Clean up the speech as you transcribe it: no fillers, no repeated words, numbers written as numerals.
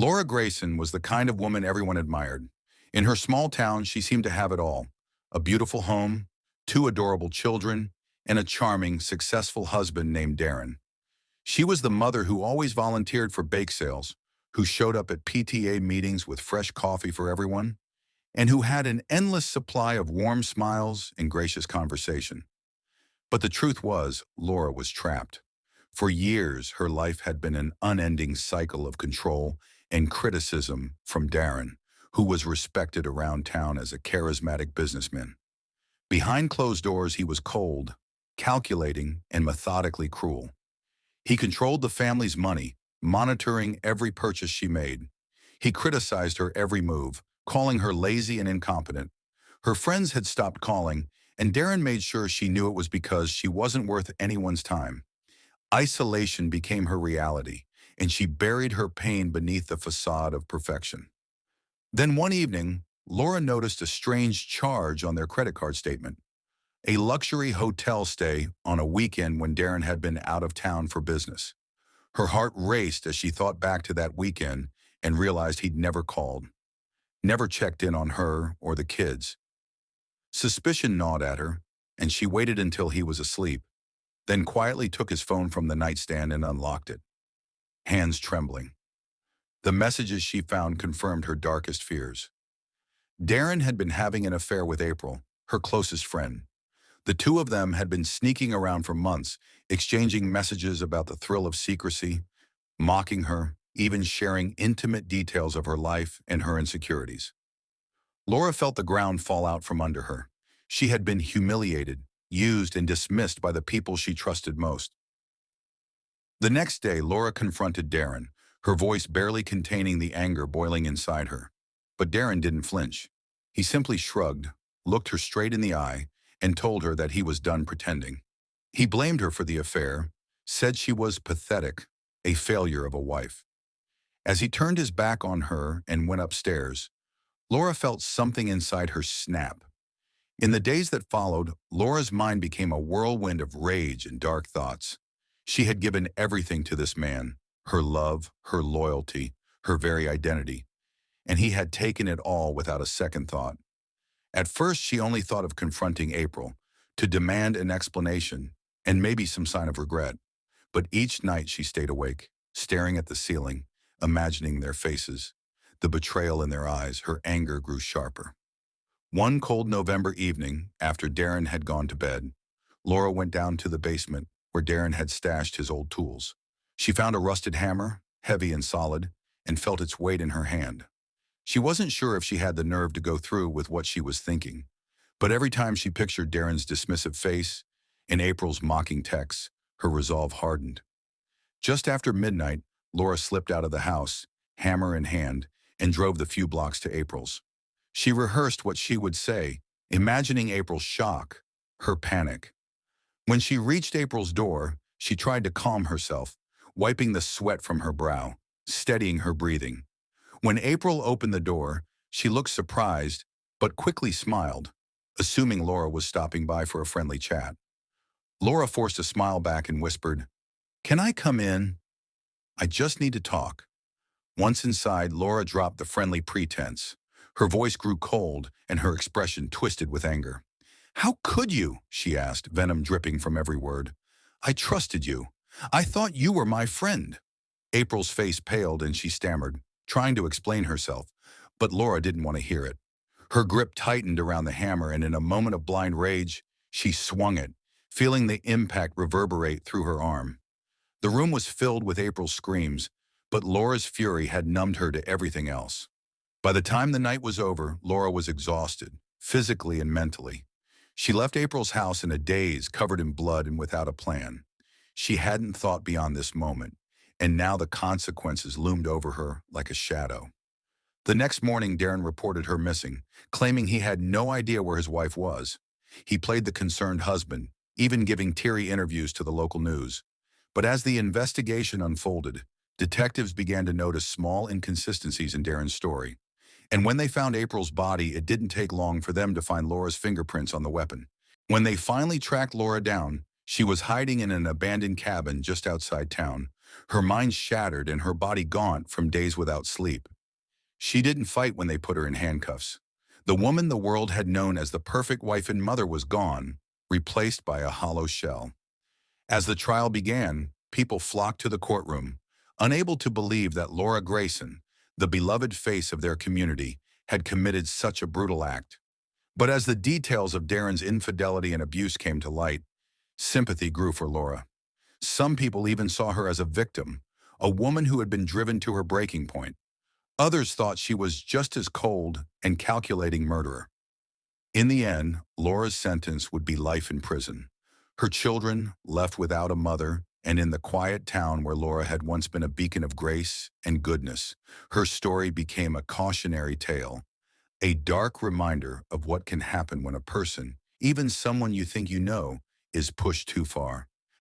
Laura Grayson was the kind of woman everyone admired. In her small town, she seemed to have it all: a beautiful home, two adorable children, and a charming, successful husband named Darren. She was the mother who always volunteered for bake sales, who showed up at PTA meetings with fresh coffee for everyone, and who had an endless supply of warm smiles and gracious conversation. But the truth was, Laura was trapped. For years, her life had been an unending cycle of control and criticism from Darren, who was respected around town as a charismatic businessman. Behind closed doors, he was cold, calculating, and methodically cruel. He controlled the family's money, monitoring every purchase she made. He criticized her every move, calling her lazy and incompetent. Her friends had stopped calling, and Darren made sure she knew it was because she wasn't worth anyone's time. Isolation became her reality, and she buried her pain beneath the facade of perfection. Then one evening, Laura noticed a strange charge on their credit card statement: a luxury hotel stay on a weekend when Darren had been out of town for business. Her heart raced as she thought back to that weekend and realized he'd never called, never checked in on her or the kids. Suspicion gnawed at her, and she waited until he was asleep, then quietly took his phone from the nightstand and unlocked it, hands trembling. The messages she found confirmed her darkest fears. Darren had been having an affair with April, her closest friend. The two of them had been sneaking around for months, exchanging messages about the thrill of secrecy, mocking her, even sharing intimate details of her life and her insecurities. Laura felt the ground fall out from under her. She had been humiliated, used, and dismissed by the people she trusted most. The next day, Laura confronted Darren, her voice barely containing the anger boiling inside her. But Darren didn't flinch. He simply shrugged, looked her straight in the eye, and told her that he was done pretending. He blamed her for the affair, said she was pathetic, a failure of a wife. As he turned his back on her and went upstairs, Laura felt something inside her snap. In the days that followed, Laura's mind became a whirlwind of rage and dark thoughts. She had given everything to this man: her love, her loyalty, her very identity, and he had taken it all without a second thought. At first, she only thought of confronting April, to demand an explanation and maybe some sign of regret. But each night she stayed awake, staring at the ceiling, imagining their faces, the betrayal in their eyes. Her anger grew sharper. One cold November evening, after Darren had gone to bed, Laura went down to the basement where Darren had stashed his old tools. She found a rusted hammer, heavy and solid, and felt its weight in her hand. She wasn't sure if she had the nerve to go through with what she was thinking, but every time she pictured Darren's dismissive face and April's mocking texts, her resolve hardened. Just after midnight, Laura slipped out of the house, hammer in hand, and drove the few blocks to April's. She rehearsed what she would say, imagining April's shock, her panic. When she reached April's door, she tried to calm herself, wiping the sweat from her brow, steadying her breathing. When April opened the door, she looked surprised, but quickly smiled, assuming Laura was stopping by for a friendly chat. Laura forced a smile back and whispered, "Can I come in? I just need to talk." Once inside, Laura dropped the friendly pretense. Her voice grew cold and her expression twisted with anger. "How could you?" she asked, venom dripping from every word. "I trusted you. I thought you were my friend." April's face paled and she stammered, trying to explain herself, but Laura didn't want to hear it. Her grip tightened around the hammer, and in a moment of blind rage, she swung it, feeling the impact reverberate through her arm. The room was filled with April's screams, but Laura's fury had numbed her to everything else. By the time the night was over, Laura was exhausted, physically and mentally. She left April's house in a daze, covered in blood and without a plan. She hadn't thought beyond this moment, and now the consequences loomed over her like a shadow. The next morning, Darren reported her missing, claiming he had no idea where his wife was. He played the concerned husband, even giving teary interviews to the local news. But as the investigation unfolded, detectives began to notice small inconsistencies in Darren's story. And when they found April's body, it didn't take long for them to find Laura's fingerprints on the weapon. When they finally tracked Laura down, she was hiding in an abandoned cabin just outside town, her mind shattered and her body gaunt from days without sleep. She didn't fight when they put her in handcuffs. The woman the world had known as the perfect wife and mother was gone, replaced by a hollow shell. As the trial began, people flocked to the courtroom, unable to believe that Laura Grayson, the beloved face of their community, had committed such a brutal act. But as the details of Darren's infidelity and abuse came to light, sympathy grew for Laura. Some people even saw her as a victim, a woman who had been driven to her breaking point. Others thought she was just as cold and calculating murderer. In the end, Laura's sentence would be life in prison. Her children, left without a mother, and in the quiet town where Laura had once been a beacon of grace and goodness, her story became a cautionary tale, a dark reminder of what can happen when a person, even someone you think you know, is pushed too far.